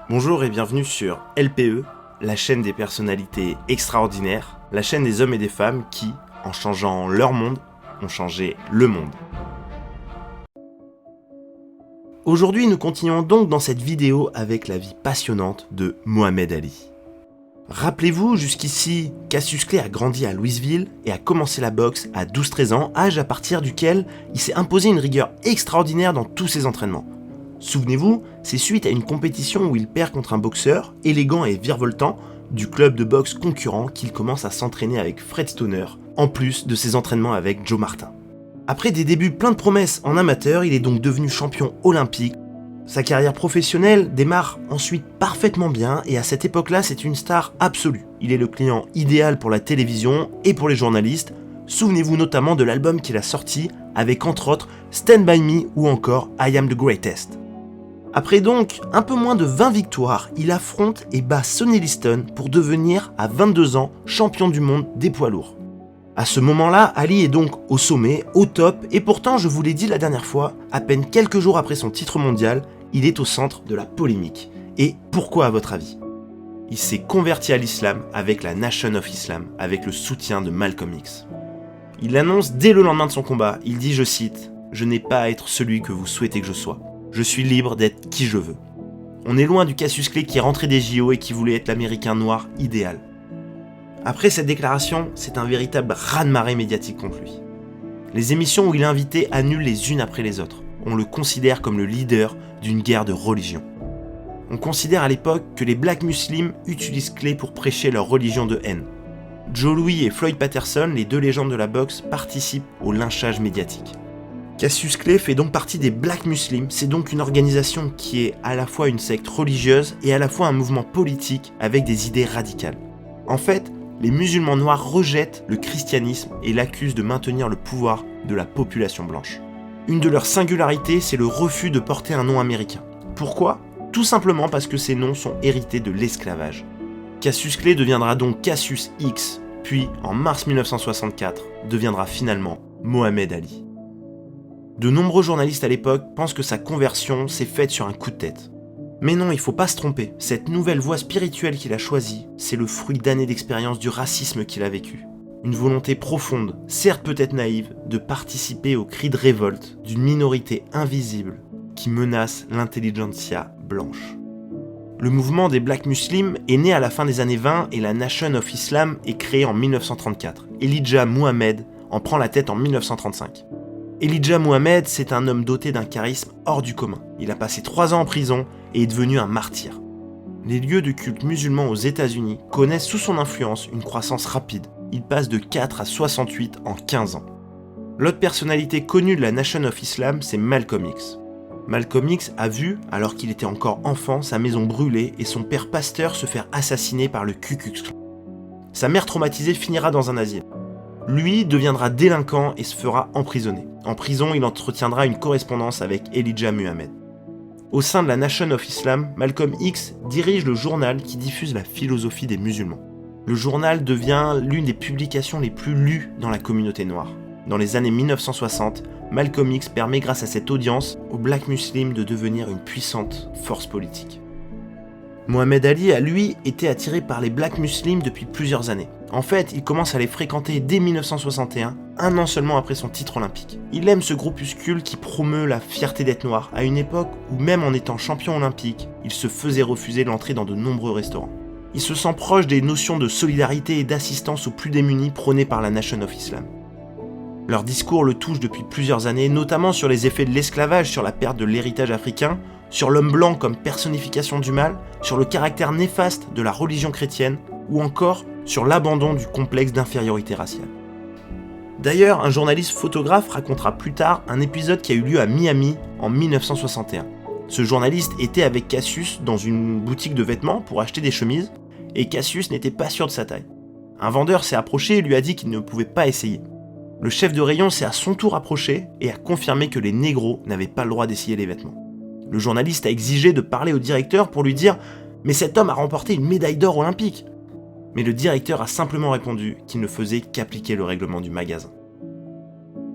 Bonjour et bienvenue sur LPE, la chaîne des personnalités extraordinaires, la chaîne des hommes et des femmes qui, en changeant leur monde, ont changé le monde. Aujourd'hui, nous continuons donc dans cette vidéo avec la vie passionnante de Mohamed Ali. Rappelez-vous, jusqu'ici, Cassius Clay a grandi à Louisville et a commencé la boxe à 12-13 ans, âge à partir duquel il s'est imposé une rigueur extraordinaire dans tous ses entraînements. Souvenez-vous, c'est suite à une compétition où il perd contre un boxeur, élégant et virevoltant, du club de boxe concurrent qu'il commence à s'entraîner avec Fred Stoner, en plus de ses entraînements avec Joe Martin. Après des débuts pleins de promesses en amateur, il est donc devenu champion olympique. Sa carrière professionnelle démarre ensuite parfaitement bien et à cette époque-là, c'est une star absolue. Il est le client idéal pour la télévision et pour les journalistes. Souvenez-vous notamment de l'album qu'il a sorti avec entre autres Stand By Me ou encore I Am The Greatest. Après donc un peu moins de 20 victoires, il affronte et bat Sonny Liston pour devenir à 22 ans champion du monde des poids lourds. À ce moment-là, Ali est donc au sommet, au top, et pourtant, je vous l'ai dit la dernière fois, à peine quelques jours après son titre mondial, il est au centre de la polémique. Et pourquoi à votre avis ? Il s'est converti à l'islam avec la Nation of Islam, avec le soutien de Malcolm X. Il annonce dès le lendemain de son combat, il dit, je cite, « Je n'ai pas à être celui que vous souhaitez que je sois. Je suis libre d'être qui je veux. » On est loin du Cassius Clay qui est rentré des JO et qui voulait être l'Américain noir idéal. Après cette déclaration, c'est un véritable raz-de-marée médiatique contre lui. Les émissions où il est invité annulent les unes après les autres. On le considère comme le leader d'une guerre de religion. On considère à l'époque que les Black Muslims utilisent Clay pour prêcher leur religion de haine. Joe Louis et Floyd Patterson, les deux légendes de la boxe, participent au lynchage médiatique. Cassius Clay fait donc partie des Black Muslims, c'est donc une organisation qui est à la fois une secte religieuse et à la fois un mouvement politique avec des idées radicales. En fait, les musulmans noirs rejettent le christianisme et l'accusent de maintenir le pouvoir de la population blanche. Une de leurs singularités, c'est le refus de porter un nom américain. Pourquoi ? Tout simplement parce que ces noms sont hérités de l'esclavage. Cassius Clay deviendra donc Cassius X, puis en mars 1964, deviendra finalement Mohamed Ali. De nombreux journalistes à l'époque pensent que sa conversion s'est faite sur un coup de tête. Mais non, il faut pas se tromper, cette nouvelle voie spirituelle qu'il a choisie, c'est le fruit d'années d'expérience du racisme qu'il a vécu. Une volonté profonde, certes peut-être naïve, de participer aux cris de révolte d'une minorité invisible qui menace l'intelligentsia blanche. Le mouvement des Black Muslims est né à la fin des années 20 et la Nation of Islam est créée en 1934. Elijah Muhammad en prend la tête en 1935. Elijah Muhammad, c'est un homme doté d'un charisme hors du commun. Il a passé 3 ans en prison et est devenu un martyr. Les lieux de culte musulmans aux États-Unis connaissent sous son influence une croissance rapide. Il passe de 4 à 68 en 15 ans. L'autre personnalité connue de la Nation of Islam, c'est Malcolm X. Malcolm X a vu, alors qu'il était encore enfant, sa maison brûler et son père pasteur se faire assassiner par le Ku Klux Klan. Sa mère traumatisée finira dans un asile. Lui deviendra délinquant et se fera emprisonner. En prison, il entretiendra une correspondance avec Elijah Muhammad. Au sein de la Nation of Islam, Malcolm X dirige le journal qui diffuse la philosophie des musulmans. Le journal devient l'une des publications les plus lues dans la communauté noire. Dans les années 1960, Malcolm X permet grâce à cette audience aux Black Muslims de devenir une puissante force politique. Mohamed Ali a lui été attiré par les Black Muslims depuis plusieurs années. En fait, il commence à les fréquenter dès 1961, un an seulement après son titre olympique. Il aime ce groupuscule qui promeut la fierté d'être noir, à une époque où même en étant champion olympique, il se faisait refuser l'entrée dans de nombreux restaurants. Il se sent proche des notions de solidarité et d'assistance aux plus démunis prônées par la Nation of Islam. Leur discours le touche depuis plusieurs années, notamment sur les effets de l'esclavage, sur la perte de l'héritage africain, sur l'homme blanc comme personnification du mal, sur le caractère néfaste de la religion chrétienne, ou encore sur l'abandon du complexe d'infériorité raciale. D'ailleurs, un journaliste photographe racontera plus tard un épisode qui a eu lieu à Miami en 1961. Ce journaliste était avec Cassius dans une boutique de vêtements pour acheter des chemises, et Cassius n'était pas sûr de sa taille. Un vendeur s'est approché et lui a dit qu'il ne pouvait pas essayer. Le chef de rayon s'est à son tour approché et a confirmé que les négros n'avaient pas le droit d'essayer les vêtements. Le journaliste a exigé de parler au directeur pour lui dire « Mais cet homme a remporté une médaille d'or olympique !» Mais le directeur a simplement répondu qu'il ne faisait qu'appliquer le règlement du magasin.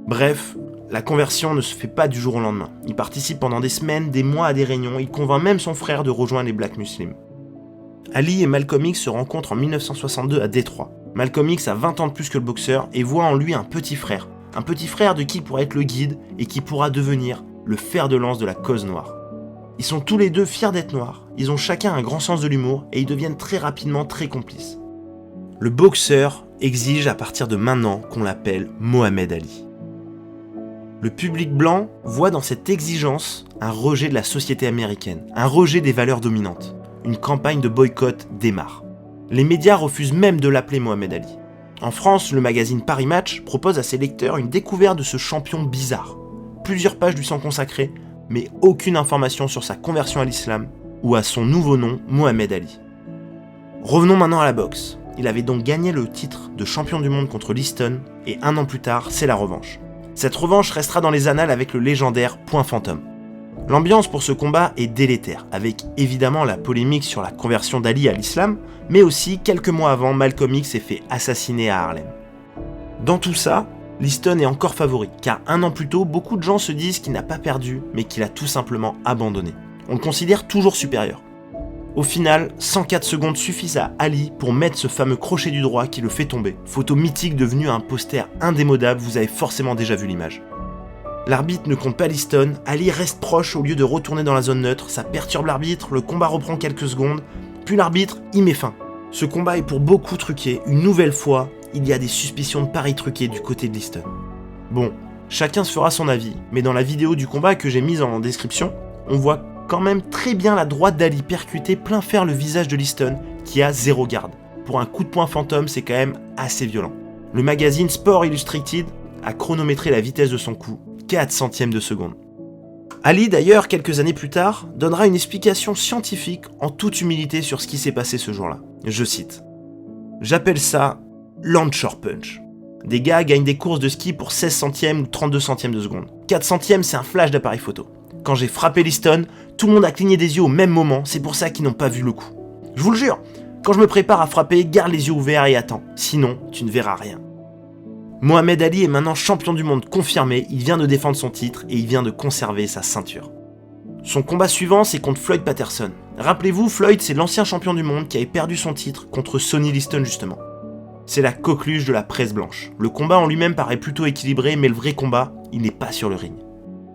Bref, la conversion ne se fait pas du jour au lendemain. Il participe pendant des semaines, des mois à des réunions, il convainc même son frère de rejoindre les Black Muslims. Ali et Malcolm X se rencontrent en 1962 à Détroit. Malcolm X a 20 ans de plus que le boxeur et voit en lui un petit frère de qui il pourra être le guide et qui pourra devenir le fer de lance de la cause noire. Ils sont tous les deux fiers d'être noirs, ils ont chacun un grand sens de l'humour et ils deviennent très rapidement très complices. Le boxeur exige à partir de maintenant qu'on l'appelle Mohamed Ali. Le public blanc voit dans cette exigence un rejet de la société américaine, un rejet des valeurs dominantes. Une campagne de boycott démarre. Les médias refusent même de l'appeler Mohamed Ali. En France, le magazine Paris Match propose à ses lecteurs une découverte de ce champion bizarre. Plusieurs pages lui sont consacrées, mais aucune information sur sa conversion à l'islam ou à son nouveau nom, Mohamed Ali. Revenons maintenant à la boxe. Il avait donc gagné le titre de champion du monde contre Liston, et 1 an plus tard, c'est la revanche. Cette revanche restera dans les annales avec le légendaire point fantôme. L'ambiance pour ce combat est délétère, avec évidemment la polémique sur la conversion d'Ali à l'islam, mais aussi quelques mois avant, Malcolm X s'est fait assassiner à Harlem. Dans tout ça, Liston est encore favori, car 1 an plus tôt, beaucoup de gens se disent qu'il n'a pas perdu, mais qu'il a tout simplement abandonné. On le considère toujours supérieur. Au final, 104 secondes suffisent à Ali pour mettre ce fameux crochet du droit qui le fait tomber. Photo mythique devenue un poster indémodable, vous avez forcément déjà vu l'image. L'arbitre ne compte pas Liston, Ali reste proche au lieu de retourner dans la zone neutre, ça perturbe l'arbitre, le combat reprend quelques secondes, puis l'arbitre y met fin. Ce combat est pour beaucoup truqué, une nouvelle fois, il y a des suspicions de paris truqués du côté de Liston. Bon, chacun se fera son avis, mais dans la vidéo du combat que j'ai mise en description, on voit quand même très bien la droite d'Ali percuter plein fer le visage de Liston, qui a 0 garde. Pour un coup de poing fantôme, c'est quand même assez violent. Le magazine Sport Illustrated a chronométré la vitesse de son coup, 4 centièmes de seconde. Ali, d'ailleurs, quelques années plus tard, donnera une explication scientifique en toute humilité sur ce qui s'est passé ce jour-là. Je cite. « J'appelle ça launcher punch. Des gars gagnent des courses de ski pour 16 centièmes ou 32 centièmes de seconde. 4 centièmes, c'est un flash d'appareil photo. Quand j'ai frappé Liston, tout le monde a cligné des yeux au même moment, c'est pour ça qu'ils n'ont pas vu le coup. Je vous le jure, quand je me prépare à frapper, garde les yeux ouverts et attends, sinon tu ne verras rien. » Mohamed Ali est maintenant champion du monde confirmé, il vient de défendre son titre et il vient de conserver sa ceinture. Son combat suivant, c'est contre Floyd Patterson. Rappelez-vous, Floyd, c'est l'ancien champion du monde qui avait perdu son titre contre Sonny Liston justement. C'est la coqueluche de la presse blanche. Le combat en lui-même paraît plutôt équilibré, mais le vrai combat, il n'est pas sur le ring.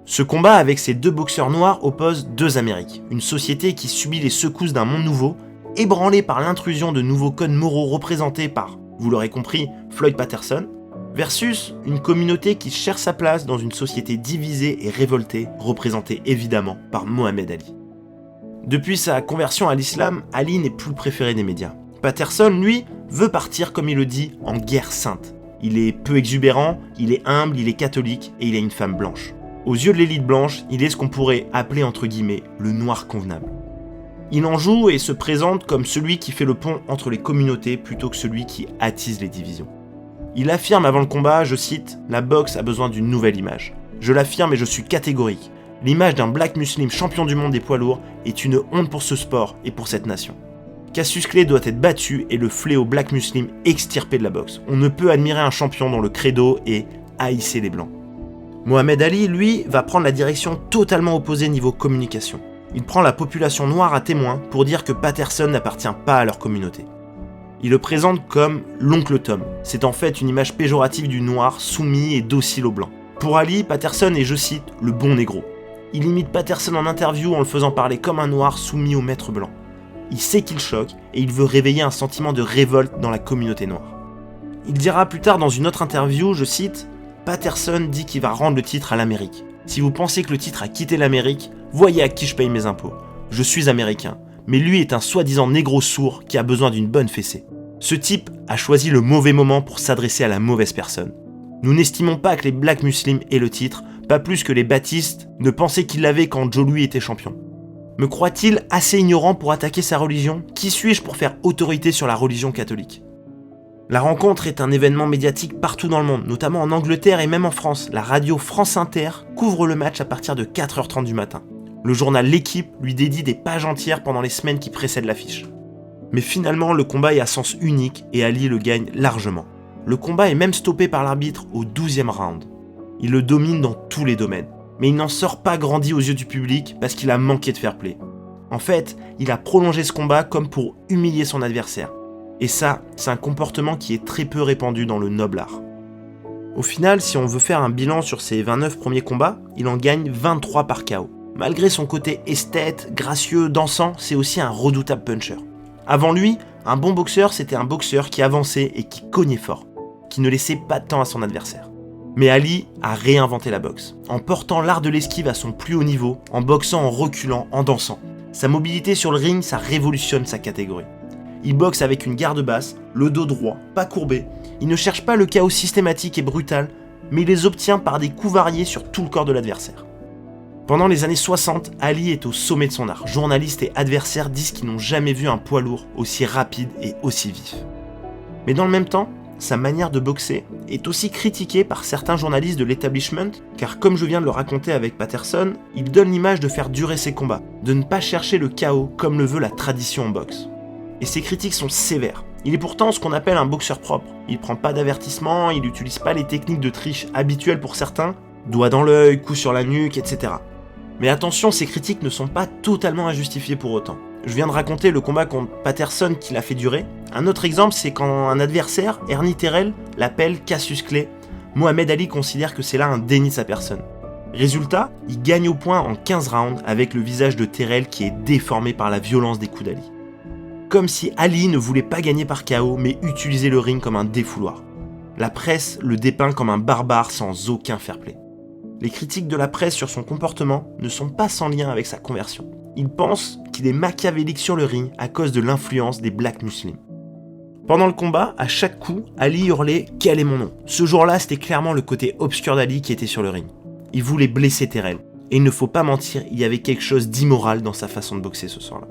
Ce combat avec ces 2 boxeurs noirs oppose 2 Amériques, une société qui subit les secousses d'un monde nouveau, ébranlée par l'intrusion de nouveaux codes moraux représentés par, vous l'aurez compris, Floyd Patterson, versus une communauté qui cherche sa place dans une société divisée et révoltée, représentée évidemment par Mohamed Ali. Depuis sa conversion à l'islam, Ali n'est plus le préféré des médias. Patterson, lui, veut partir, comme il le dit, en guerre sainte. Il est peu exubérant, il est humble, il est catholique et il est une femme blanche. Aux yeux de l'élite blanche, il est ce qu'on pourrait appeler entre guillemets le noir convenable. Il en joue et se présente comme celui qui fait le pont entre les communautés plutôt que celui qui attise les divisions. Il affirme avant le combat, je cite, « La boxe a besoin d'une nouvelle image. Je l'affirme et je suis catégorique. L'image d'un black muslim champion du monde des poids lourds est une honte pour ce sport et pour cette nation. Cassius Clay doit être battu et le fléau black muslim extirpé de la boxe. On ne peut admirer un champion dont le credo est « haïsser les blancs ». Mohamed Ali, lui, va prendre la direction totalement opposée niveau communication. Il prend la population noire à témoin pour dire que Patterson n'appartient pas à leur communauté. Il le présente comme l'oncle Tom. C'est en fait une image péjorative du noir soumis et docile aux blancs. Pour Ali, Patterson est, je cite, le bon négro. Il imite Patterson en interview en le faisant parler comme un noir soumis au maître blanc. Il sait qu'il choque et il veut réveiller un sentiment de révolte dans la communauté noire. Il dira plus tard dans une autre interview, je cite, « Patterson dit qu'il va rendre le titre à l'Amérique. Si vous pensez que le titre a quitté l'Amérique, voyez à qui je paye mes impôts. Je suis américain, mais lui est un soi-disant négro sourd qui a besoin d'une bonne fessée. Ce type a choisi le mauvais moment pour s'adresser à la mauvaise personne. Nous n'estimons pas que les Black Muslims aient le titre, pas plus que les baptistes ne pensaient qu'ils l'avaient quand Joe Louis était champion. Me croit-il assez ignorant pour attaquer sa religion ? Qui suis-je pour faire autorité sur la religion catholique ? » La rencontre est un événement médiatique partout dans le monde, notamment en Angleterre et même en France. La radio France Inter couvre le match à partir de 4h30 du matin. Le journal L'Équipe lui dédie des pages entières pendant les semaines qui précèdent l'affiche. Mais finalement, le combat est à sens unique et Ali le gagne largement. Le combat est même stoppé par l'arbitre au 12e round. Il le domine dans tous les domaines. Mais il n'en sort pas grandi aux yeux du public parce qu'il a manqué de fair play. En fait, il a prolongé ce combat comme pour humilier son adversaire. Et ça, c'est un comportement qui est très peu répandu dans le noble art. Au final, si on veut faire un bilan sur ses 29 premiers combats, il en gagne 23 par KO. Malgré son côté esthète, gracieux, dansant, c'est aussi un redoutable puncher. Avant lui, un bon boxeur, c'était un boxeur qui avançait et qui cognait fort, qui ne laissait pas de temps à son adversaire. Mais Ali a réinventé la boxe, en portant l'art de l'esquive à son plus haut niveau, en boxant, en reculant, en dansant. Sa mobilité sur le ring, ça révolutionne sa catégorie. Il boxe avec une garde basse, le dos droit, pas courbé. Il ne cherche pas le chaos systématique et brutal, mais il les obtient par des coups variés sur tout le corps de l'adversaire. Pendant les années 60, Ali est au sommet de son art. Journalistes et adversaires disent qu'ils n'ont jamais vu un poids lourd aussi rapide et aussi vif. Mais dans le même temps, sa manière de boxer est aussi critiquée par certains journalistes de l'establishment, car comme je viens de le raconter avec Patterson, il donne l'image de faire durer ses combats, de ne pas chercher le chaos comme le veut la tradition en boxe. Et ces critiques sont sévères. Il est pourtant ce qu'on appelle un boxeur propre. Il prend pas d'avertissement, il n'utilise pas les techniques de triche habituelles pour certains, doigts dans l'œil, coups sur la nuque, etc. Mais attention, ces critiques ne sont pas totalement injustifiées pour autant. Je viens de raconter le combat contre Patterson qui l'a fait durer. Un autre exemple, c'est quand un adversaire, Ernie Terrell, l'appelle Cassius Clay. Mohamed Ali considère que c'est là un déni de sa personne. Résultat, il gagne au point en 15 rounds avec le visage de Terrell qui est déformé par la violence des coups d'Ali. Comme si Ali ne voulait pas gagner par KO, mais utiliser le ring comme un défouloir. La presse le dépeint comme un barbare sans aucun fair-play. Les critiques de la presse sur son comportement ne sont pas sans lien avec sa conversion. Ils pensent qu'il est machiavélique sur le ring à cause de l'influence des Black Muslims. Pendant le combat, à chaque coup, Ali hurlait « Quel est mon nom ?» Ce jour-là, c'était clairement le côté obscur d'Ali qui était sur le ring. Il voulait blesser Terrell. Et il ne faut pas mentir, il y avait quelque chose d'immoral dans sa façon de boxer ce soir-là.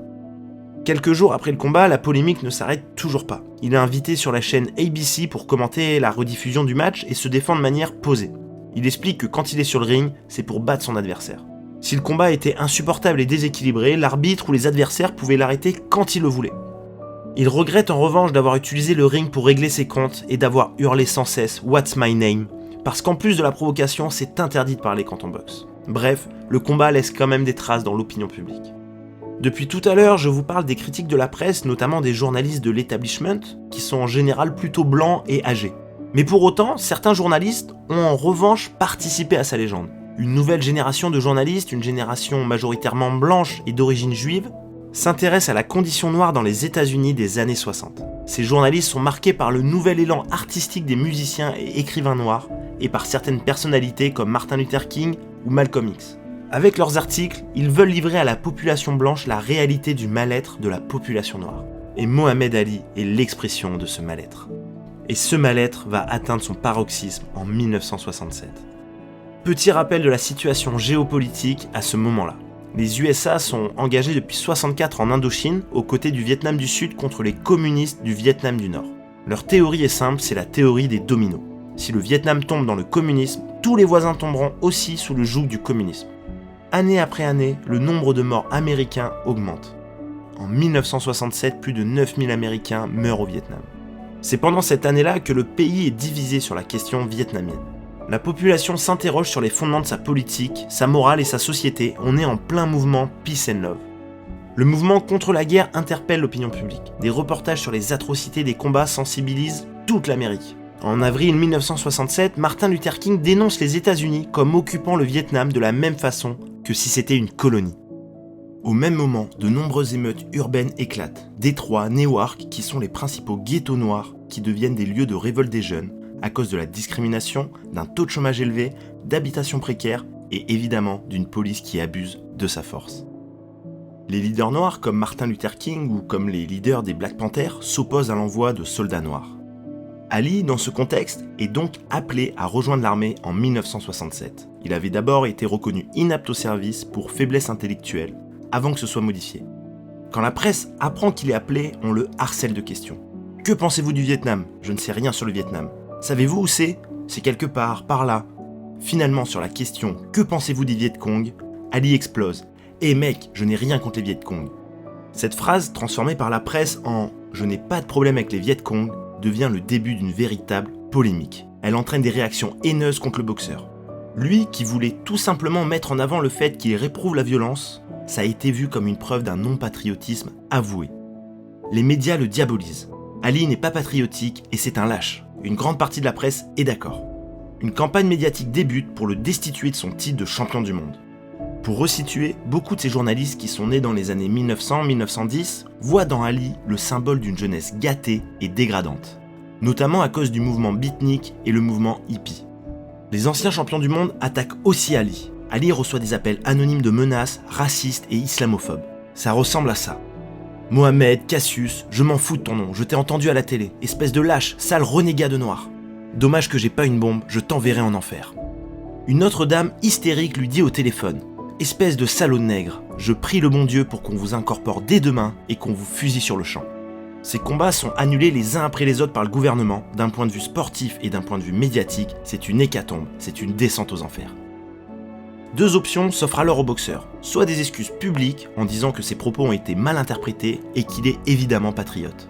Quelques jours après le combat, la polémique ne s'arrête toujours pas. Il est invité sur la chaîne ABC pour commenter la rediffusion du match et se défend de manière posée. Il explique que quand il est sur le ring, c'est pour battre son adversaire. Si le combat était insupportable et déséquilibré, l'arbitre ou les adversaires pouvaient l'arrêter quand ils le voulaient. Il regrette en revanche d'avoir utilisé le ring pour régler ses comptes et d'avoir hurlé sans cesse « What's my name ?» parce qu'en plus de la provocation, c'est interdit de parler quand on boxe. Bref, le combat laisse quand même des traces dans l'opinion publique. Depuis tout à l'heure, je vous parle des critiques de la presse, notamment des journalistes de l'establishment, qui sont en général plutôt blancs et âgés. Mais pour autant, certains journalistes ont en revanche participé à sa légende. Une nouvelle génération de journalistes, une génération majoritairement blanche et d'origine juive, s'intéresse à la condition noire dans les États-Unis des années 60. Ces journalistes sont marqués par le nouvel élan artistique des musiciens et écrivains noirs, et par certaines personnalités comme Martin Luther King ou Malcolm X. Avec leurs articles, ils veulent livrer à la population blanche la réalité du mal-être de la population noire. Et Mohamed Ali est l'expression de ce mal-être. Et ce mal-être va atteindre son paroxysme en 1967. Petit rappel de la situation géopolitique à ce moment-là. Les USA sont engagés depuis 1964 en Indochine, aux côtés du Vietnam du Sud contre les communistes du Vietnam du Nord. Leur théorie est simple, c'est la théorie des dominos. Si le Vietnam tombe dans le communisme, tous les voisins tomberont aussi sous le joug du communisme. Année après année, le nombre de morts américains augmente. En 1967, plus de 9000 Américains meurent au Vietnam. C'est pendant cette année-là que le pays est divisé sur la question vietnamienne. La population s'interroge sur les fondements de sa politique, sa morale et sa société. On est en plein mouvement Peace and Love. Le mouvement contre la guerre interpelle l'opinion publique. Des reportages sur les atrocités des combats sensibilisent toute l'Amérique. En avril 1967, Martin Luther King dénonce les États-Unis comme occupant le Vietnam de la même façon que si c'était une colonie. Au même moment, de nombreuses émeutes urbaines éclatent. Détroit, Newark, qui sont les principaux ghettos noirs qui deviennent des lieux de révolte des jeunes, à cause de la discrimination, d'un taux de chômage élevé, d'habitations précaires et évidemment d'une police qui abuse de sa force. Les leaders noirs comme Martin Luther King ou comme les leaders des Black Panthers s'opposent à l'envoi de soldats noirs. Ali, dans ce contexte, est donc appelé à rejoindre l'armée en 1967. Il avait d'abord été reconnu inapte au service pour faiblesse intellectuelle, avant que ce soit modifié. Quand la presse apprend qu'il est appelé, on le harcèle de questions. Que pensez-vous du Vietnam ? Je ne sais rien sur le Vietnam. Savez-vous où c'est ? C'est quelque part, par là. Finalement, sur la question « Que pensez-vous des Viet Cong ?», Ali explose. « Eh mec, je n'ai rien contre les Viet Cong ». Cette phrase, transformée par la presse en « Je n'ai pas de problème avec les Viet Cong », devient le début d'une véritable polémique. Elle entraîne des réactions haineuses contre le boxeur. Lui qui voulait tout simplement mettre en avant le fait qu'il réprouve la violence, ça a été vu comme une preuve d'un non-patriotisme avoué. Les médias le diabolisent. Ali n'est pas patriotique et c'est un lâche. Une grande partie de la presse est d'accord. Une campagne médiatique débute pour le destituer de son titre de champion du monde. Pour resituer, beaucoup de ces journalistes qui sont nés dans les années 1900-1910 voient dans Ali le symbole d'une jeunesse gâtée et dégradante, notamment à cause du mouvement beatnik et le mouvement hippie. Les anciens champions du monde attaquent aussi Ali. Ali reçoit des appels anonymes de menaces, racistes et islamophobes. Ça ressemble à ça. Mohamed, Cassius, je m'en fous de ton nom, je t'ai entendu à la télé, espèce de lâche, sale renégat de noir. Dommage que j'ai pas une bombe, je t'enverrai en enfer. Une autre dame hystérique lui dit au téléphone, espèce de salaud de nègre, je prie le bon Dieu pour qu'on vous incorpore dès demain et qu'on vous fusille sur le champ. Ces combats sont annulés les uns après les autres par le gouvernement, d'un point de vue sportif et d'un point de vue médiatique, c'est une hécatombe, c'est une descente aux enfers. Deux options s'offrent alors au boxeur, soit des excuses publiques en disant que ses propos ont été mal interprétés et qu'il est évidemment patriote.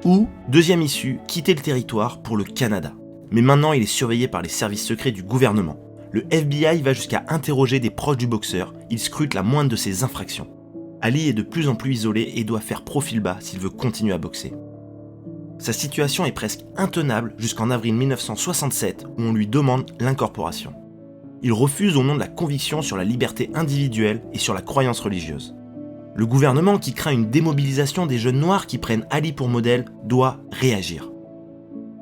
Ou, deuxième issue, quitter le territoire pour le Canada. Mais maintenant il est surveillé par les services secrets du gouvernement. Le FBI va jusqu'à interroger des proches du boxeur, il scrute la moindre de ses infractions. Ali est de plus en plus isolé et doit faire profil bas s'il veut continuer à boxer. Sa situation est presque intenable jusqu'en avril 1967 où on lui demande l'incorporation. Il refuse au nom de la conviction sur la liberté individuelle et sur la croyance religieuse. Le gouvernement, qui craint une démobilisation des jeunes noirs qui prennent Ali pour modèle, doit réagir.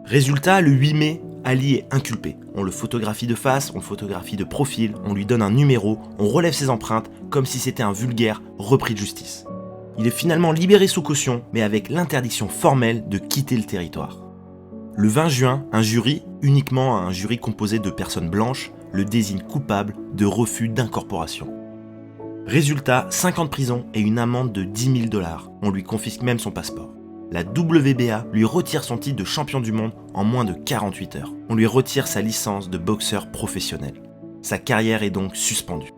Résultat, le 8 mai, Ali est inculpé. On le photographie de face, on le photographie de profil, on lui donne un numéro, on relève ses empreintes comme si c'était un vulgaire repris de justice. Il est finalement libéré sous caution, mais avec l'interdiction formelle de quitter le territoire. Le 20 juin, un jury, uniquement un jury composé de personnes blanches, le désigne coupable de refus d'incorporation. Résultat, 5 ans de prison et une amende de 10 000 $. On lui confisque même son passeport. La WBA lui retire son titre de champion du monde en moins de 48 heures. On lui retire sa licence de boxeur professionnel. Sa carrière est donc suspendue.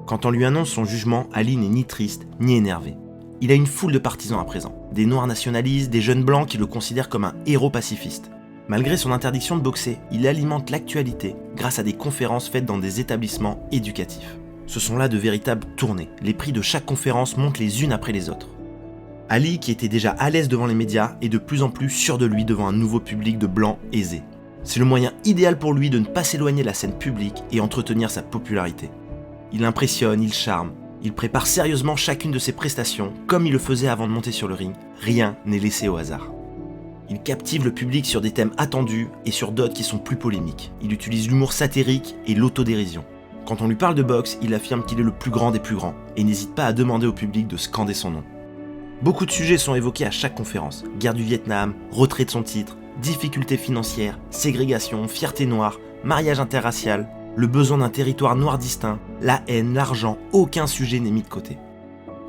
Quand on lui annonce son jugement, Ali n'est ni triste ni énervé. Il a une foule de partisans à présent. Des noirs nationalistes, des jeunes blancs qui le considèrent comme un héros pacifiste. Malgré son interdiction de boxer, il alimente l'actualité grâce à des conférences faites dans des établissements éducatifs. Ce sont là de véritables tournées. Les prix de chaque conférence montent les unes après les autres. Ali, qui était déjà à l'aise devant les médias, est de plus en plus sûr de lui devant un nouveau public de blancs aisés. C'est le moyen idéal pour lui de ne pas s'éloigner de la scène publique et entretenir sa popularité. Il impressionne, il charme, il prépare sérieusement chacune de ses prestations, comme il le faisait avant de monter sur le ring. Rien n'est laissé au hasard. Il captive le public sur des thèmes attendus et sur d'autres qui sont plus polémiques. Il utilise l'humour satirique et l'autodérision. Quand on lui parle de boxe, il affirme qu'il est le plus grand des plus grands et n'hésite pas à demander au public de scander son nom. Beaucoup de sujets sont évoqués à chaque conférence. Guerre du Vietnam, retrait de son titre, difficultés financières, ségrégation, fierté noire, mariage interracial, le besoin d'un territoire noir distinct, la haine, l'argent, aucun sujet n'est mis de côté.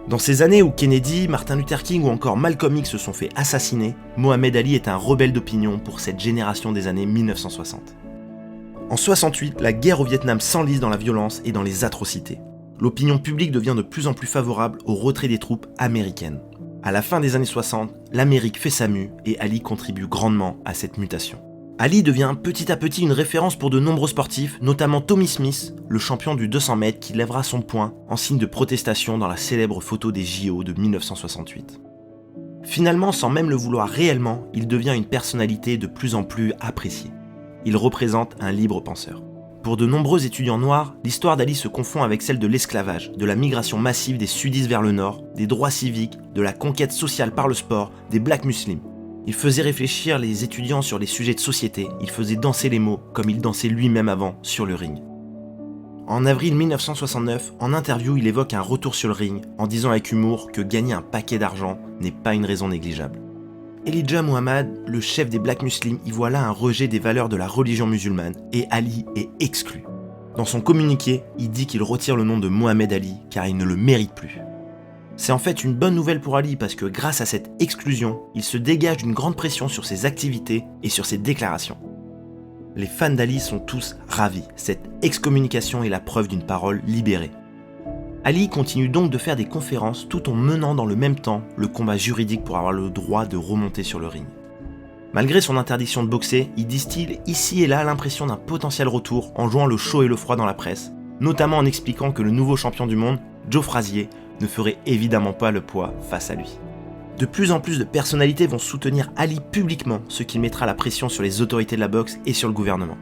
Dans ces années où Kennedy, Martin Luther King ou encore Malcolm X se sont fait assassiner, Mohamed Ali est un rebelle d'opinion pour cette génération des années 1960. En 68, la guerre au Vietnam s'enlise dans la violence et dans les atrocités. L'opinion publique devient de plus en plus favorable au retrait des troupes américaines. À la fin des années 60, l'Amérique fait sa mue et Ali contribue grandement à cette mutation. Ali devient petit à petit une référence pour de nombreux sportifs, notamment Tommy Smith, le champion du 200 mètres qui lèvera son poing en signe de protestation dans la célèbre photo des JO de 1968. Finalement, sans même le vouloir réellement, il devient une personnalité de plus en plus appréciée. Il représente un libre penseur. Pour de nombreux étudiants noirs, l'histoire d'Ali se confond avec celle de l'esclavage, de la migration massive des sudistes vers le nord, des droits civiques, de la conquête sociale par le sport, des blacks musulmans. Il faisait réfléchir les étudiants sur les sujets de société, il faisait danser les mots comme il dansait lui-même avant sur le ring. En avril 1969, en interview, il évoque un retour sur le ring en disant avec humour que gagner un paquet d'argent n'est pas une raison négligeable. Elijah Muhammad, le chef des Black Muslims, y voit là un rejet des valeurs de la religion musulmane et Ali est exclu. Dans son communiqué, il dit qu'il retire le nom de Mohamed Ali car il ne le mérite plus. C'est en fait une bonne nouvelle pour Ali parce que grâce à cette exclusion, il se dégage d'une grande pression sur ses activités et sur ses déclarations. Les fans d'Ali sont tous ravis, cette excommunication est la preuve d'une parole libérée. Ali continue donc de faire des conférences tout en menant dans le même temps le combat juridique pour avoir le droit de remonter sur le ring. Malgré son interdiction de boxer, il distille ici et là l'impression d'un potentiel retour en jouant le chaud et le froid dans la presse, notamment en expliquant que le nouveau champion du monde, Joe Frazier, ne ferait évidemment pas le poids face à lui. De plus en plus de personnalités vont soutenir Ali publiquement, ce qui mettra la pression sur les autorités de la boxe et sur le gouvernement.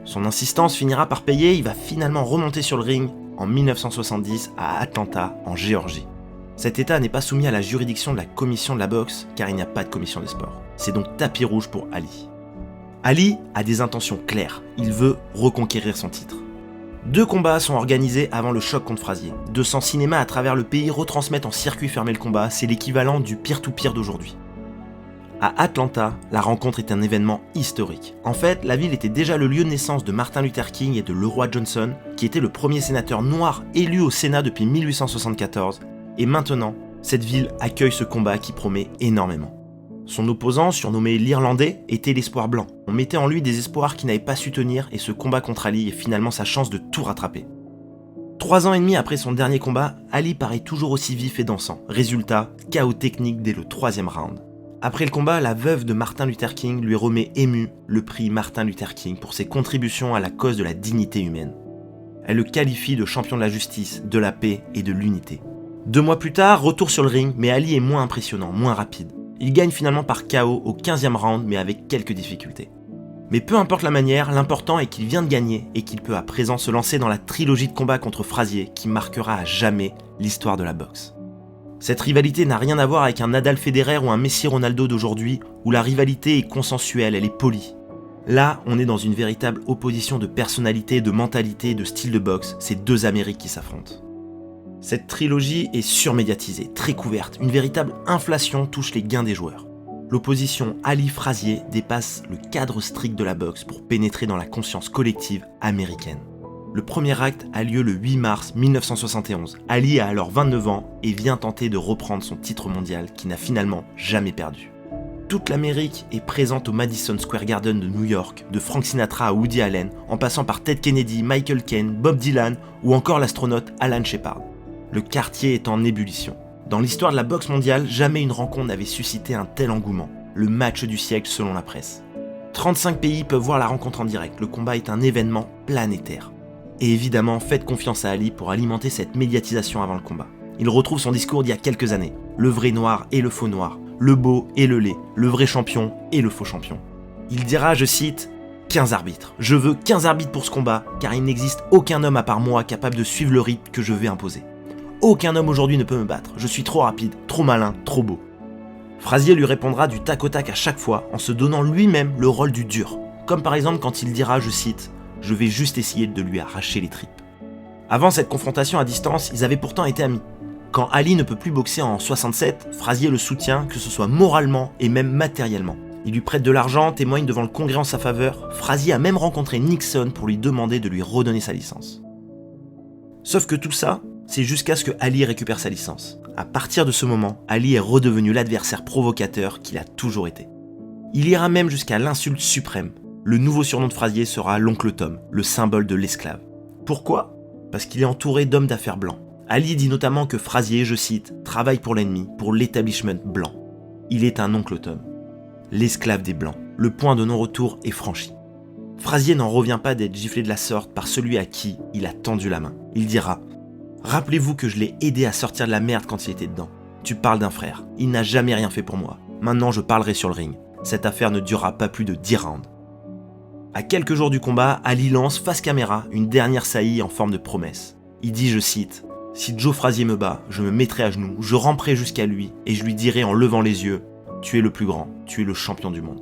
Son insistance finira par payer, il va finalement remonter sur le ring en 1970 à Atlanta, en Géorgie. Cet état n'est pas soumis à la juridiction de la commission de la boxe, car il n'y a pas de commission des sports. C'est donc tapis rouge pour Ali. Ali a des intentions claires, il veut reconquérir son titre. 2 combats sont organisés avant le choc contre Frazier. 200 cinémas à travers le pays retransmettent en circuit fermé le combat, c'est l'équivalent du peer-to-peer d'aujourd'hui. À Atlanta, la rencontre est un événement historique. En fait, la ville était déjà le lieu de naissance de Martin Luther King et de Leroy Johnson, qui était le premier sénateur noir élu au Sénat depuis 1874, et maintenant, cette ville accueille ce combat qui promet énormément. Son opposant, surnommé l'Irlandais, était l'espoir blanc. On mettait en lui des espoirs qui n'avaient pas su tenir et ce combat contre Ali est finalement sa chance de tout rattraper. 3 ans et demi après son dernier combat, Ali paraît toujours aussi vif et dansant. Résultat, chaos technique dès le 3e round. Après le combat, la veuve de Martin Luther King lui remet émue le prix Martin Luther King pour ses contributions à la cause de la dignité humaine. Elle le qualifie de champion de la justice, de la paix et de l'unité. 2 mois plus tard, retour sur le ring, mais Ali est moins impressionnant, moins rapide. Il gagne finalement par KO au 15e round, mais avec quelques difficultés. Mais peu importe la manière, l'important est qu'il vient de gagner et qu'il peut à présent se lancer dans la trilogie de combat contre Frazier qui marquera à jamais l'histoire de la boxe. Cette rivalité n'a rien à voir avec un Nadal Federer ou un Messi Ronaldo d'aujourd'hui, où la rivalité est consensuelle, elle est polie. Là, on est dans une véritable opposition de personnalité, de mentalité, de style de boxe, c'est 2 Amériques qui s'affrontent. Cette trilogie est surmédiatisée, très couverte, une véritable inflation touche les gains des joueurs. L'opposition Ali-Frazier dépasse le cadre strict de la boxe pour pénétrer dans la conscience collective américaine. Le premier acte a lieu le 8 mars 1971. Ali a alors 29 ans et vient tenter de reprendre son titre mondial qu'il n'a finalement jamais perdu. Toute l'Amérique est présente au Madison Square Garden de New York, de Frank Sinatra à Woody Allen, en passant par Ted Kennedy, Michael Caine, Bob Dylan ou encore l'astronaute Alan Shepard. Le quartier est en ébullition. Dans l'histoire de la boxe mondiale, jamais une rencontre n'avait suscité un tel engouement. Le match du siècle selon la presse. 35 pays peuvent voir la rencontre en direct. Le combat est un événement planétaire. Et évidemment, faites confiance à Ali pour alimenter cette médiatisation avant le combat. Il retrouve son discours d'il y a quelques années. Le vrai noir et le faux noir. Le beau et le laid. Le vrai champion et le faux champion. Il dira, je cite, 15 arbitres. Je veux 15 arbitres pour ce combat, car il n'existe aucun homme à part moi capable de suivre le rythme que je vais imposer. Aucun homme aujourd'hui ne peut me battre, je suis trop rapide, trop malin, trop beau. Frazier lui répondra du tac au tac à chaque fois en se donnant lui-même le rôle du dur. Comme par exemple quand il dira, je cite, « Je vais juste essayer de lui arracher les tripes ». Avant cette confrontation à distance, ils avaient pourtant été amis. Quand Ali ne peut plus boxer en 67, Frazier le soutient, que ce soit moralement et même matériellement. Il lui prête de l'argent, témoigne devant le Congrès en sa faveur. Frazier a même rencontré Nixon pour lui demander de lui redonner sa licence. Sauf que tout ça, c'est jusqu'à ce que Ali récupère sa licence. À partir de ce moment, Ali est redevenu l'adversaire provocateur qu'il a toujours été. Il ira même jusqu'à l'insulte suprême. Le nouveau surnom de Frazier sera l'oncle Tom, le symbole de l'esclave. Pourquoi ? Parce qu'il est entouré d'hommes d'affaires blancs. Ali dit notamment que Frazier, je cite, « travaille pour l'ennemi, pour l'établissement blanc ». Il est un oncle Tom. L'esclave des blancs. Le point de non-retour est franchi. Frazier n'en revient pas d'être giflé de la sorte par celui à qui il a tendu la main. Il dira « Rappelez-vous que je l'ai aidé à sortir de la merde quand il était dedans. Tu parles d'un frère. Il n'a jamais rien fait pour moi. Maintenant, je parlerai sur le ring. Cette affaire ne durera pas plus de 10 rounds. » À quelques jours du combat, Ali lance face caméra une dernière saillie en forme de promesse. Il dit, je cite, « Si Joe Frazier me bat, je me mettrai à genoux, je ramperai jusqu'à lui et je lui dirai en levant les yeux, tu es le plus grand, tu es le champion du monde. »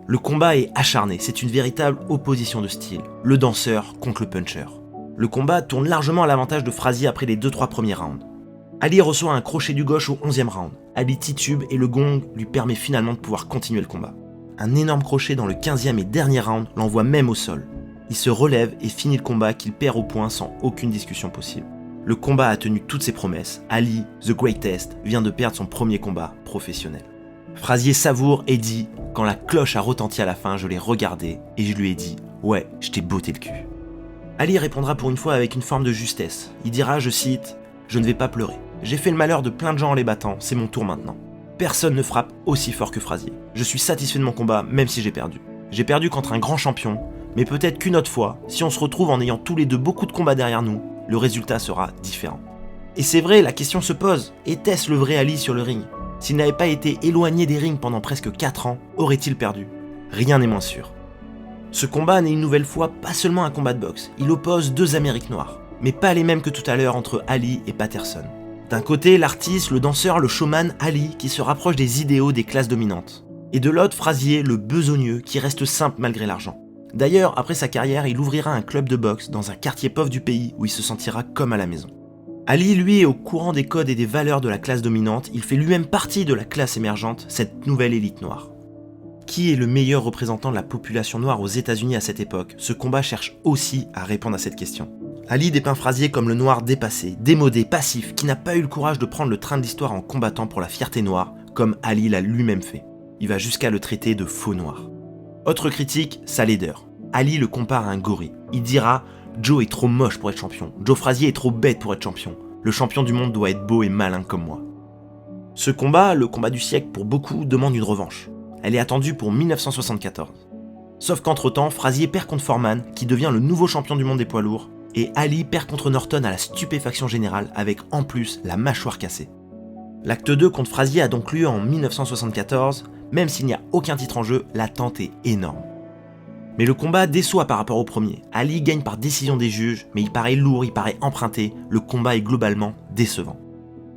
Le combat est acharné, c'est une véritable opposition de style, le danseur contre le puncher. Le combat tourne largement à l'avantage de Frazier après les 2-3 premiers rounds. Ali reçoit un crochet du gauche au 11e round. Ali titube et le gong lui permet finalement de pouvoir continuer le combat. Un énorme crochet dans le 15e et dernier round l'envoie même au sol. Il se relève et finit le combat qu'il perd au point sans aucune discussion possible. Le combat a tenu toutes ses promesses. Ali, the greatest, vient de perdre son premier combat professionnel. Frazier savoure et dit « Quand la cloche a retenti à la fin, je l'ai regardé et je lui ai dit « Ouais, je t'ai botté le cul ». Ali répondra pour une fois avec une forme de justesse. Il dira, je cite, « Je ne vais pas pleurer. J'ai fait le malheur de plein de gens en les battant, c'est mon tour maintenant. personne ne frappe aussi fort que Frazier. Je suis satisfait de mon combat, même si j'ai perdu. J'ai perdu contre un grand champion, mais peut-être qu'une autre fois, si on se retrouve en ayant tous les deux beaucoup de combats derrière nous, le résultat sera différent. Et c'est vrai, la question se pose, était-ce le vrai Ali sur le ring ? S'il n'avait pas été éloigné des rings pendant presque 4 ans, aurait-il perdu ? Rien n'est moins sûr. Ce combat n'est une nouvelle fois pas seulement un combat de boxe, il oppose deux Amériques noires, mais pas les mêmes que tout à l'heure entre Ali et Patterson. D'un côté, l'artiste, le danseur, le showman Ali qui se rapproche des idéaux des classes dominantes. Et de l'autre, Frazier, le besogneux qui reste simple malgré l'argent. D'ailleurs, après sa carrière, il ouvrira un club de boxe dans un quartier pauvre du pays où il se sentira comme à la maison. Ali, lui, est au courant des codes et des valeurs de la classe dominante, il fait lui-même partie de la classe émergente, cette nouvelle élite noire. Qui est le meilleur représentant de la population noire aux États-Unis à cette époque ? Ce combat cherche aussi à répondre à cette question. Ali dépeint Frazier comme le noir dépassé, démodé, passif, qui n'a pas eu le courage de prendre le train de l'histoire en combattant pour la fierté noire, comme Ali l'a lui-même fait. Il va jusqu'à le traiter de faux noir. Autre critique, sa laideur. Ali le compare à un gorille. Il dira « Joe est trop moche pour être champion. Joe Frazier est trop bête pour être champion. Le champion du monde doit être beau et malin comme moi. » Ce combat, le combat du siècle pour beaucoup, demande une revanche. Elle est attendue pour 1974. Sauf qu'entre-temps, Frazier perd contre Foreman, qui devient le nouveau champion du monde des poids lourds, et Ali perd contre Norton à la stupéfaction générale avec en plus la mâchoire cassée. L'acte 2 contre Frazier a donc lieu en 1974, même s'il n'y a aucun titre en jeu, l'attente est énorme. Mais le combat déçoit par rapport au premier. Ali gagne par décision des juges, mais il paraît lourd, il paraît emprunté, le combat est globalement décevant.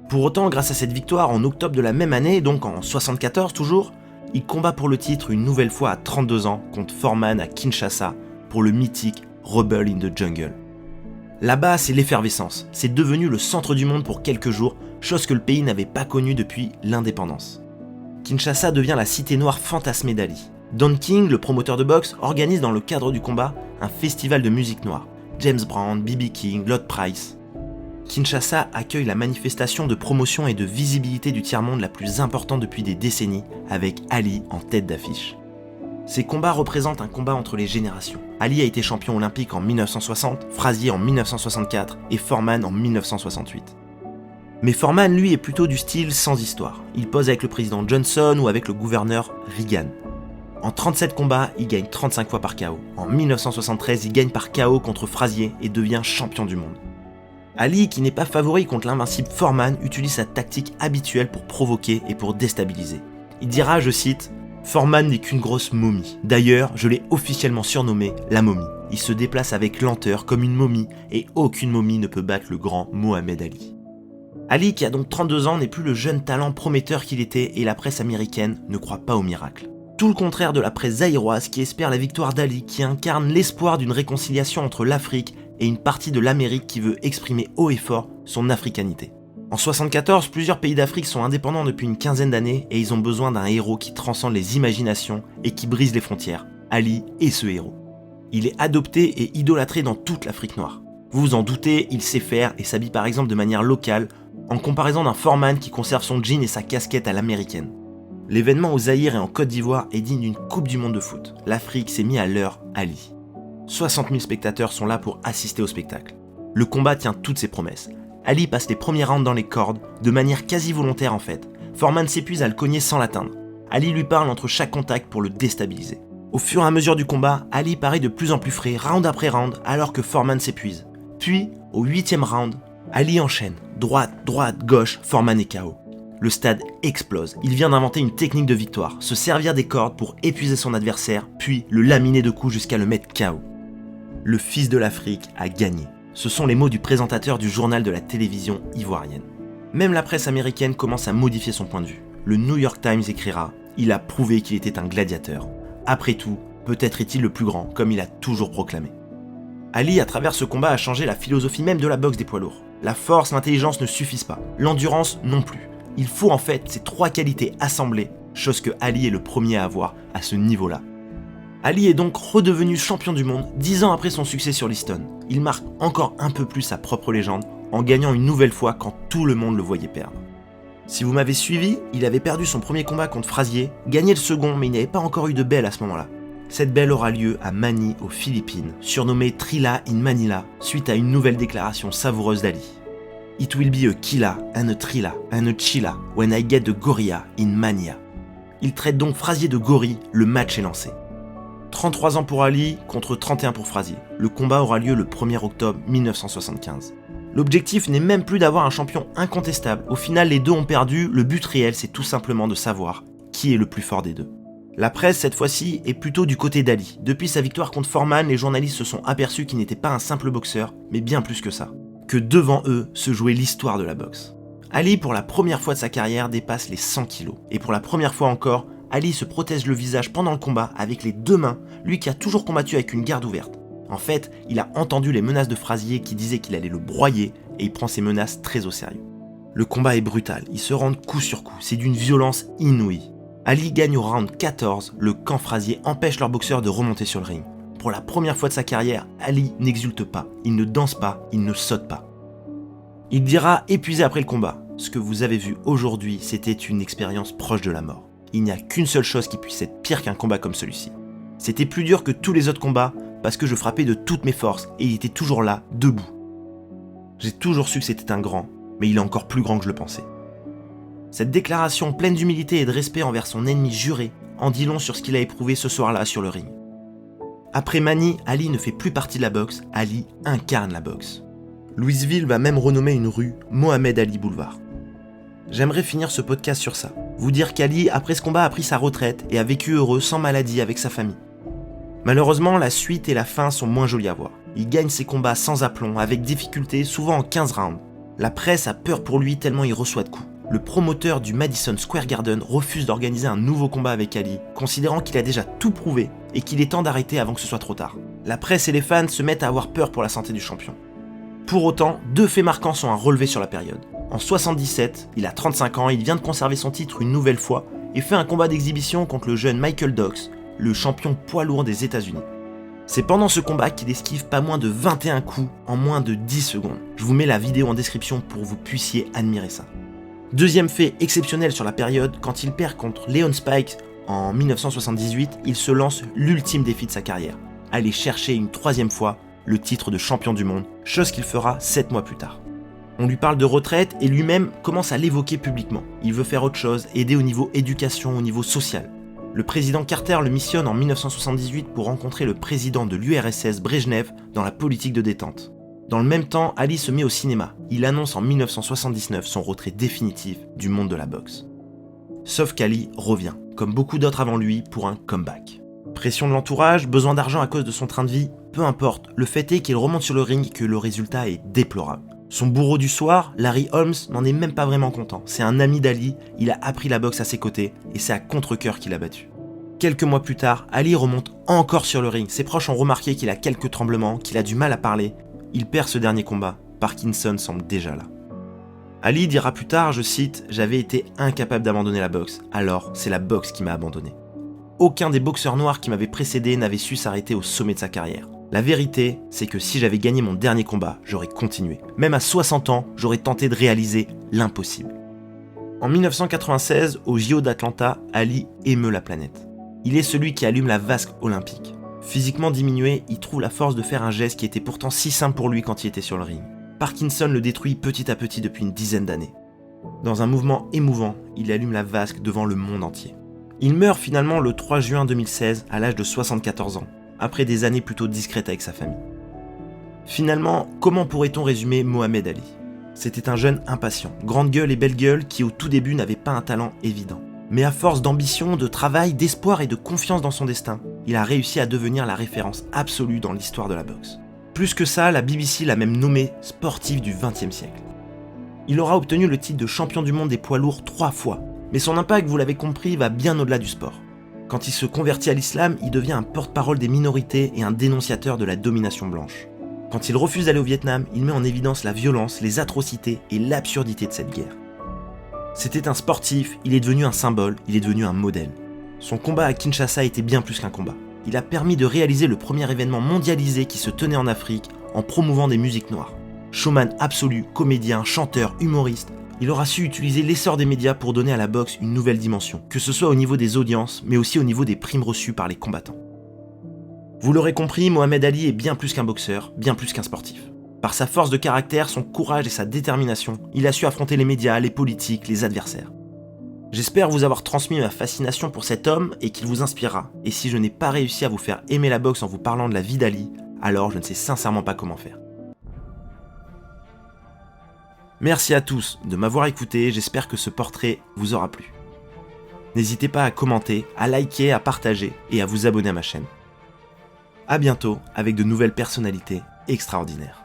Pour autant, grâce à cette victoire en octobre de la même année, donc en 74 toujours, il combat pour le titre une nouvelle fois à 32 ans contre Foreman à Kinshasa pour le mythique Rumble in the Jungle. Là-bas, c'est l'effervescence, c'est devenu le centre du monde pour quelques jours, chose que le pays n'avait pas connue depuis l'indépendance. Kinshasa devient la cité noire fantasmée d'Ali. Don King, le promoteur de boxe, organise dans le cadre du combat un festival de musique noire. James Brown, B.B. King, Lloyd Price. Kinshasa accueille la manifestation de promotion et de visibilité du tiers-monde la plus importante depuis des décennies, avec Ali en tête d'affiche. Ces combats représentent un combat entre les générations. Ali a été champion olympique en 1960, Frazier en 1964 et Foreman en 1968. Mais Foreman, lui, est plutôt du style sans histoire. Il pose avec le président Johnson ou avec le gouverneur Reagan. En 37 combats, il gagne 35 fois par KO. En 1973, il gagne par KO contre Frazier et devient champion du monde. Ali, qui n'est pas favori contre l'invincible Foreman, utilise sa tactique habituelle pour provoquer et pour déstabiliser. Il dira, je cite, « Foreman n'est qu'une grosse momie. D'ailleurs, je l'ai officiellement surnommé la momie. Il se déplace avec lenteur comme une momie et aucune momie ne peut battre le grand Mohamed Ali. » Ali, qui a donc 32 ans, n'est plus le jeune talent prometteur qu'il était et la presse américaine ne croit pas au miracle. Tout le contraire de la presse zaïroise qui espère la victoire d'Ali, qui incarne l'espoir d'une réconciliation entre l'Afrique et une partie de l'Amérique qui veut exprimer haut et fort son africanité. En 1974, plusieurs pays d'Afrique sont indépendants depuis une quinzaine d'années et ils ont besoin d'un héros qui transcende les imaginations et qui brise les frontières. Ali est ce héros. Il est adopté et idolâtré dans toute l'Afrique noire. Vous vous en doutez, il sait faire et s'habille par exemple de manière locale, en comparaison d'un Foreman qui conserve son jean et sa casquette à l'américaine. L'événement au Zaïre et en Côte d'Ivoire est digne d'une Coupe du Monde de foot. L'Afrique s'est mis à l'heure Ali. 60 000 spectateurs sont là pour assister au spectacle. Le combat tient toutes ses promesses. Ali passe les premiers rounds dans les cordes, de manière quasi volontaire en fait. Foreman s'épuise à le cogner sans l'atteindre. Ali lui parle entre chaque contact pour le déstabiliser. Au fur et à mesure du combat, Ali paraît de plus en plus frais, round après round, alors que Foreman s'épuise. Puis, au 8e round, Ali enchaîne. Droite, droite, gauche, Foreman est KO. Le stade explose. Il vient d'inventer une technique de victoire, se servir des cordes pour épuiser son adversaire, puis le laminer de coups jusqu'à le mettre KO. Le fils de l'Afrique a gagné. Ce sont les mots du présentateur du journal de la télévision ivoirienne. Même la presse américaine commence à modifier son point de vue. Le New York Times écrira « Il a prouvé qu'il était un gladiateur. Après tout, peut-être est-il le plus grand, comme il a toujours proclamé. » Ali, à travers ce combat, a changé la philosophie même de la boxe des poids lourds. La force, l'intelligence ne suffisent pas. L'endurance non plus. Il faut en fait ces trois qualités assemblées, chose que Ali est le premier à avoir à ce niveau-là. Ali est donc redevenu champion du monde 10 ans après son succès sur l'Easton. Il marque encore un peu plus sa propre légende en gagnant une nouvelle fois quand tout le monde le voyait perdre. Si vous m'avez suivi, il avait perdu son premier combat contre Frazier, gagné le second mais il n'avait pas encore eu de belle à ce moment-là. Cette belle aura lieu à Manille aux Philippines, surnommée Trilla in Manila, suite à une nouvelle déclaration savoureuse d'Ali. It will be a killa, and a trilla, and a chilla, when I get the gorilla in mania. Il traite donc Frazier de gorille, le match est lancé. 33 ans pour Ali contre 31 pour Frazier. Le combat aura lieu le 1er octobre 1975. L'objectif n'est même plus d'avoir un champion incontestable. Au final, les deux ont perdu, le but réel c'est tout simplement de savoir qui est le plus fort des deux. La presse, cette fois-ci, est plutôt du côté d'Ali. Depuis sa victoire contre Foreman, les journalistes se sont aperçus qu'il n'était pas un simple boxeur, mais bien plus que ça. Que devant eux se jouait l'histoire de la boxe. Ali, pour la première fois de sa carrière, dépasse les 100 kilos. Et pour la première fois encore, Ali se protège le visage pendant le combat avec les deux mains, lui qui a toujours combattu avec une garde ouverte. En fait, il a entendu les menaces de Frazier qui disaient qu'il allait le broyer et il prend ces menaces très au sérieux. Le combat est brutal, ils se rendent coup sur coup, c'est d'une violence inouïe. Ali gagne au round 14, le camp Frazier empêche leur boxeur de remonter sur le ring. Pour la première fois de sa carrière, Ali n'exulte pas, il ne danse pas, il ne saute pas. Il dira épuisé après le combat, ce que vous avez vu aujourd'hui, c'était une expérience proche de la mort. Il n'y a qu'une seule chose qui puisse être pire qu'un combat comme celui-ci. C'était plus dur que tous les autres combats parce que je frappais de toutes mes forces et il était toujours là, debout. J'ai toujours su que c'était un grand, mais il est encore plus grand que je le pensais. Cette déclaration pleine d'humilité et de respect envers son ennemi juré en dit long sur ce qu'il a éprouvé ce soir-là sur le ring. Après Mani, Ali ne fait plus partie de la boxe, Ali incarne la boxe. Louisville va même renommer une rue Mohamed Ali Boulevard. J'aimerais finir ce podcast sur ça. Vous dire qu'Ali, après ce combat, a pris sa retraite et a vécu heureux, sans maladie, avec sa famille. Malheureusement, la suite et la fin sont moins jolies à voir. Il gagne ses combats sans aplomb, avec difficulté, souvent en 15 rounds. La presse a peur pour lui tellement il reçoit de coups. Le promoteur du Madison Square Garden refuse d'organiser un nouveau combat avec Ali, considérant qu'il a déjà tout prouvé et qu'il est temps d'arrêter avant que ce soit trop tard. La presse et les fans se mettent à avoir peur pour la santé du champion. Pour autant, deux faits marquants sont à relever sur la période. En 77, il a 35 ans, il vient de conserver son titre une nouvelle fois et fait un combat d'exhibition contre le jeune Michael Dox, le champion poids lourd des États-Unis. C'est pendant ce combat qu'il esquive pas moins de 21 coups en moins de 10 secondes. Je vous mets la vidéo en description pour que vous puissiez admirer ça. Deuxième fait exceptionnel sur la période, quand il perd contre Leon Spikes en 1978, il se lance l'ultime défi de sa carrière, aller chercher une troisième fois le titre de champion du monde, chose qu'il fera 7 mois plus tard. On lui parle de retraite et lui-même commence à l'évoquer publiquement. Il veut faire autre chose, aider au niveau éducation, au niveau social. Le président Carter le missionne en 1978 pour rencontrer le président de l'URSS Brejnev dans la politique de détente. Dans le même temps, Ali se met au cinéma. Il annonce en 1979 son retrait définitif du monde de la boxe. Sauf qu'Ali revient, comme beaucoup d'autres avant lui, pour un comeback. Pression de l'entourage, besoin d'argent à cause de son train de vie, peu importe, le fait est qu'il remonte sur le ring et que le résultat est déplorable. Son bourreau du soir, Larry Holmes, n'en est même pas vraiment content. C'est un ami d'Ali, il a appris la boxe à ses côtés et c'est à contre-cœur qu'il l'a battu. Quelques mois plus tard, Ali remonte encore sur le ring. Ses proches ont remarqué qu'il a quelques tremblements, qu'il a du mal à parler. Il perd ce dernier combat. Parkinson semble déjà là. Ali dira plus tard, je cite, « J'avais été incapable d'abandonner la boxe, alors c'est la boxe qui m'a abandonné. » Aucun des boxeurs noirs qui m'avaient précédé n'avait su s'arrêter au sommet de sa carrière. La vérité, c'est que si j'avais gagné mon dernier combat, j'aurais continué. Même à 60 ans, j'aurais tenté de réaliser l'impossible. En 1996, au JO d'Atlanta, Ali émeut la planète. Il est celui qui allume la vasque olympique. Physiquement diminué, il trouve la force de faire un geste qui était pourtant si simple pour lui quand il était sur le ring. Parkinson le détruit petit à petit depuis une dizaine d'années. Dans un mouvement émouvant, il allume la vasque devant le monde entier. Il meurt finalement le 3 juin 2016 à l'âge de 74 ans, après des années plutôt discrètes avec sa famille. Finalement, comment pourrait-on résumer Mohamed Ali ? C'était un jeune impatient, grande gueule et belle gueule qui au tout début n'avait pas un talent évident. Mais à force d'ambition, de travail, d'espoir et de confiance dans son destin, il a réussi à devenir la référence absolue dans l'histoire de la boxe. Plus que ça, la BBC l'a même nommé sportif du XXe siècle. Il aura obtenu le titre de champion du monde des poids lourds 3 fois, mais son impact, vous l'avez compris, va bien au-delà du sport. Quand il se convertit à l'islam, il devient un porte-parole des minorités et un dénonciateur de la domination blanche. Quand il refuse d'aller au Vietnam, il met en évidence la violence, les atrocités et l'absurdité de cette guerre. C'était un sportif, il est devenu un symbole, il est devenu un modèle. Son combat à Kinshasa était bien plus qu'un combat. Il a permis de réaliser le premier événement mondialisé qui se tenait en Afrique en promouvant des musiques noires. Showman absolu, comédien, chanteur, humoriste, il aura su utiliser l'essor des médias pour donner à la boxe une nouvelle dimension, que ce soit au niveau des audiences, mais aussi au niveau des primes reçues par les combattants. Vous l'aurez compris, Mohamed Ali est bien plus qu'un boxeur, bien plus qu'un sportif. Par sa force de caractère, son courage et sa détermination, il a su affronter les médias, les politiques, les adversaires. J'espère vous avoir transmis ma fascination pour cet homme et qu'il vous inspirera. Et si je n'ai pas réussi à vous faire aimer la boxe en vous parlant de la vie d'Ali, alors je ne sais sincèrement pas comment faire. Merci à tous de m'avoir écouté, j'espère que ce portrait vous aura plu. N'hésitez pas à commenter, à liker, à partager et à vous abonner à ma chaîne. A bientôt avec de nouvelles personnalités extraordinaires.